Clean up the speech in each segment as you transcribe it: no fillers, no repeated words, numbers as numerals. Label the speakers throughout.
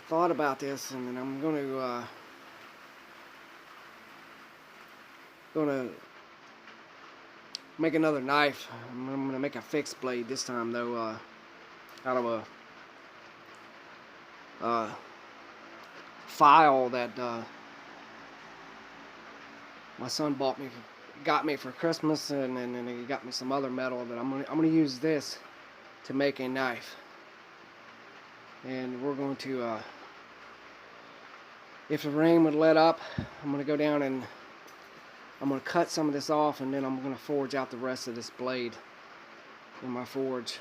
Speaker 1: thought about this, and then I'm gonna make another knife. I'm gonna make a fixed blade this time, though, out of a file that my son got me for Christmas, and then he got me some other metal that I'm gonna use this to make a knife. And we're going to, if the rain would let up, I'm gonna go down and I'm gonna cut some of this off, and then I'm gonna forge out the rest of this blade in my forge,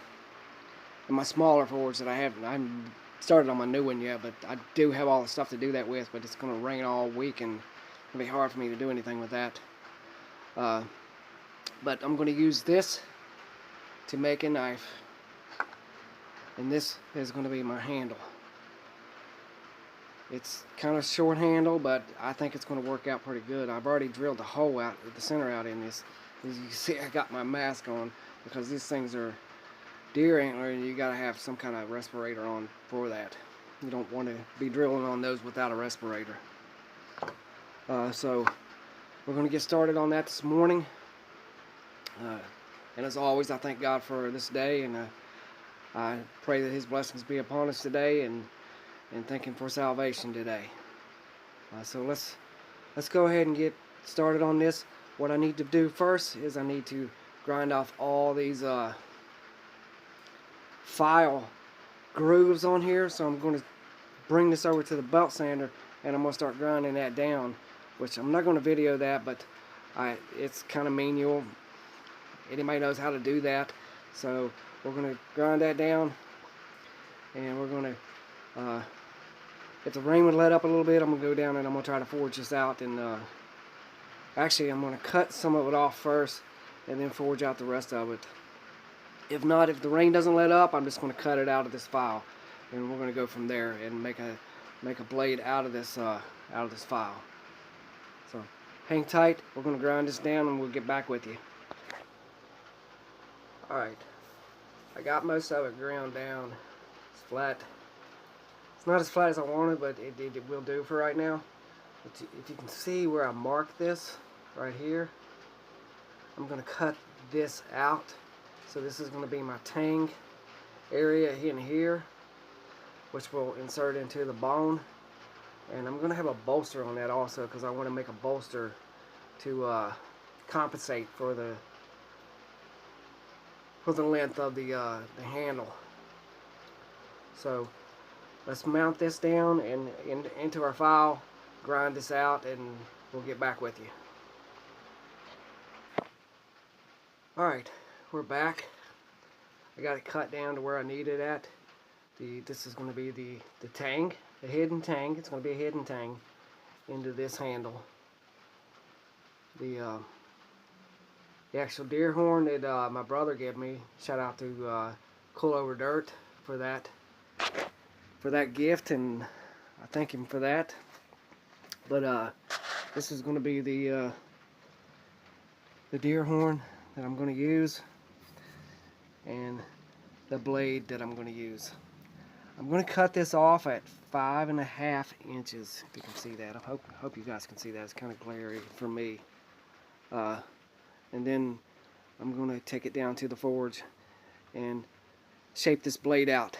Speaker 1: in my smaller forge that I haven't started on my new one yet, but I do have all the stuff to do that with. But it's gonna rain all week, and it'll be hard for me to do anything with that. But I'm gonna use this to make a knife, and this is gonna be my handle. It's kind of short handle, but I think it's going to work out pretty good. I've already drilled the hole out, the center out in this. As you can see, I got my mask on because these things are deer antler, and you got to have some kind of respirator on for that. You don't want to be drilling on those without a respirator. So we're going to get started on that this morning. And as always, I thank God for this day, and I pray that His blessings be upon us today, and thank Him for salvation today. So let's go ahead and get started on this. What I need to do first is I need to grind off all these file grooves on here. So I'm going to bring this over to the belt sander, and I'm going to start grinding that down, which I'm not going to video that, but it's kind of manual. Anybody knows how to do that. So we're going to grind that down, and we're going to if the rain would let up a little bit, I'm going to go down and I'm going to try to forge this out. And actually, I'm going to cut some of it off first and then forge out the rest of it. If not, if the rain doesn't let up, I'm just going to cut it out of this file, and we're going to go from there and make a blade out of this file. So hang tight. We're going to grind this down, and we'll get back with you. All right, I got most of it ground down. It's flat. It's not as flat as I wanted, but it will do for right now. If you can see where I marked this right here, I'm going to cut this out. So this is going to be my tang area in here, which will insert into the bone. And I'm going to have a bolster on that also, because I want to make a bolster to compensate for the length of the handle. So let's mount this down and into our file, grind this out, and we'll get back with you. Alright, we're back. I got it cut down to where I need it at. This is going to be the tang, the hidden tang. It's going to be a hidden tang into this handle. The actual deer horn that my brother gave me, shout out to Cool Over Dirt for that gift, and I thank him for that. But this is going to be the deer horn that I'm going to use, and the blade that I'm going to use. I'm going to cut this off at 5.5 inches. If you can see that, I hope you guys can see that. It's kind of glary for me. And then I'm going to take it down to the forge and shape this blade out.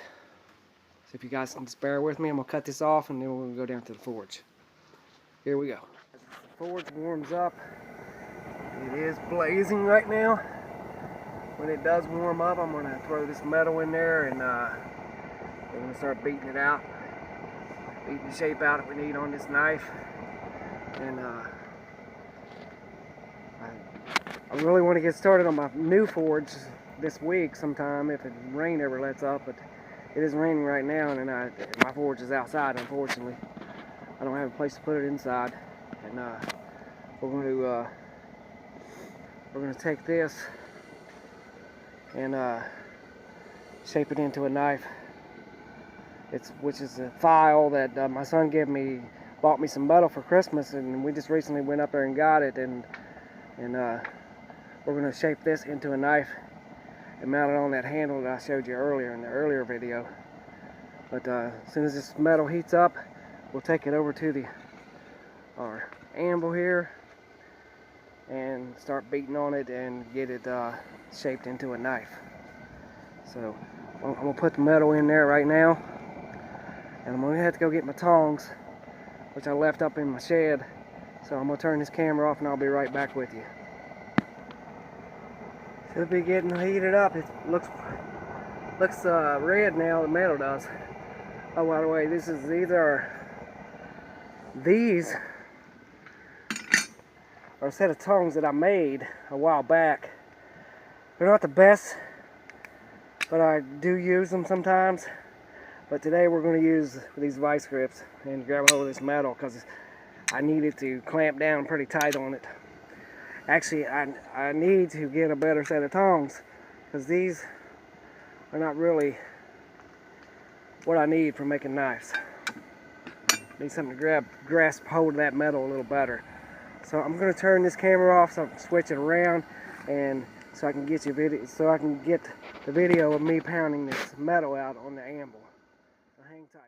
Speaker 1: So if you guys can just bear with me, I'm going to cut this off, and then we're going to go down to the forge. Here we go. As the forge warms up, it is blazing right now. When it does warm up, I'm going to throw this metal in there, and we're going to start beating it out. Beating the shape out that we need on this knife. And I really want to get started on my new forge this week sometime if the rain ever lets up, but it is raining right now, and my forge is outside, unfortunately. I don't have a place to put it inside, and we're going to take this and shape it into a knife. Which is a file that my son bought me some metal for Christmas, and we just recently went up there and got it, and we're going to shape this into a knife and mount it on that handle that I showed you earlier in the earlier video. But as soon as this metal heats up, we'll take it over to our anvil here and start beating on it and get it shaped into a knife. So I'm gonna put the metal in there right now, and I'm gonna have to go get my tongs, which I left up in my shed. So I'm gonna turn this camera off and I'll be right back with you. Should be getting heated up. It looks red now, the metal does. Oh, by the way, these are a set of tongs that I made a while back. They're not the best, but I do use them sometimes. But today we're going to use these vice grips and grab hold of this metal because I needed to clamp down pretty tight on it. Actually, I need to get a better set of tongs because these are not really what I need for making knives. Need something to grasp hold of that metal a little better. So I'm going to turn this camera off so I can switch it around, and so I can get the video of me pounding this metal out on the anvil. So hang tight.